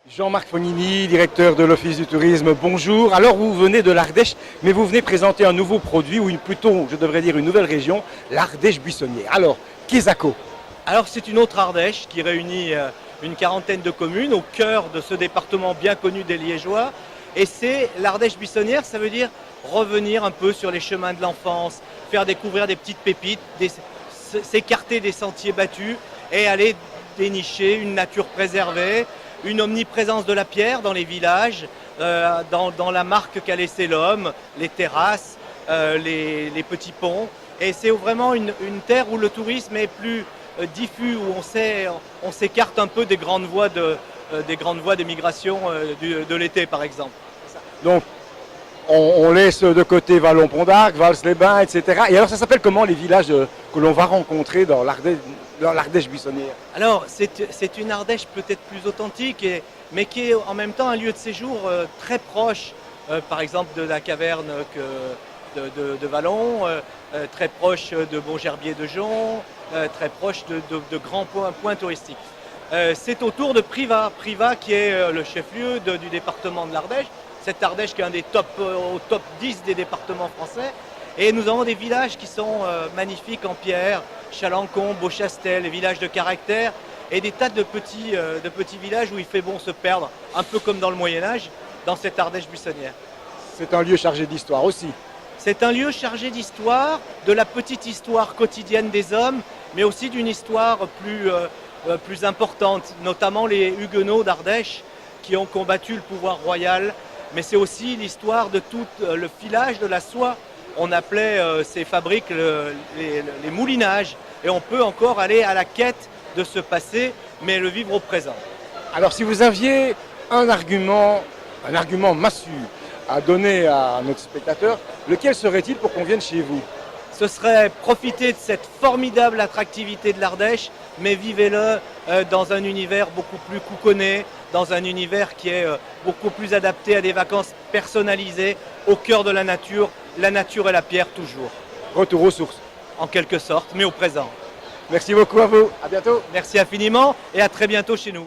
Jean-Marc Fognini, directeur de l'Office du tourisme, bonjour. Alors vous venez de l'Ardèche, mais vous venez présenter un nouveau produit, ou plutôt, je devrais dire, une nouvelle région, l'Ardèche buissonnière. Alors, Kézako. Alors c'est une autre Ardèche qui réunit une quarantaine de communes au cœur de ce département bien connu des Liégeois. Et c'est l'Ardèche buissonnière, ça veut dire revenir un peu sur les chemins de l'enfance, faire découvrir des petites pépites, s'écarter des sentiers battus et aller dénicher une nature préservée, une omniprésence de la pierre dans les villages, dans la marque qu'a laissé l'homme, les terrasses, les petits ponts. Et c'est vraiment une terre où le tourisme est plus diffus, où on s'écarte un peu des grandes voies des migrations de l'été, par exemple. Donc, on laisse de côté Vallon-Pont d'Arc, Vals-les-Bains, etc. Et alors, ça s'appelle comment les villages que l'on va rencontrer dans l'Ardèche buissonnière? Alors, c'est une Ardèche peut-être plus authentique, mais qui est en même temps un lieu de séjour très proche, par exemple, de la caverne de Vallon, très proche de Bon-Gerbier de Jonc, très proche de grands points touristiques. C'est autour de Privas, qui est le chef-lieu du département de l'Ardèche. Cette Ardèche qui est un des au top 10 des départements français. Et nous avons des villages qui sont magnifiques en pierre, Chalancon, Beauchastel, les villages de caractère, et des tas de petits villages où il fait bon se perdre, un peu comme dans le Moyen-Âge, dans cette Ardèche buissonnière. C'est un lieu chargé d'histoire aussi. C'est un lieu chargé d'histoire, de la petite histoire quotidienne des hommes, mais aussi d'une histoire plus importante, notamment les Huguenots d'Ardèche qui ont combattu le pouvoir royal. Mais c'est aussi l'histoire de tout le filage de la soie. On appelait ces fabriques les moulinages. Et on peut encore aller à la quête de ce passé, mais le vivre au présent. Alors si vous aviez un argument massue à donner à notre spectateur, lequel serait-il pour qu'on vienne chez vous? Ce serait profiter de cette formidable attractivité de l'Ardèche, mais vivez-le dans un univers beaucoup plus couconné, dans un univers qui est beaucoup plus adapté à des vacances personnalisées, au cœur de la nature et la pierre toujours. Retour aux sources. En quelque sorte, mais au présent. Merci beaucoup à vous, à bientôt. Merci infiniment et à très bientôt chez nous.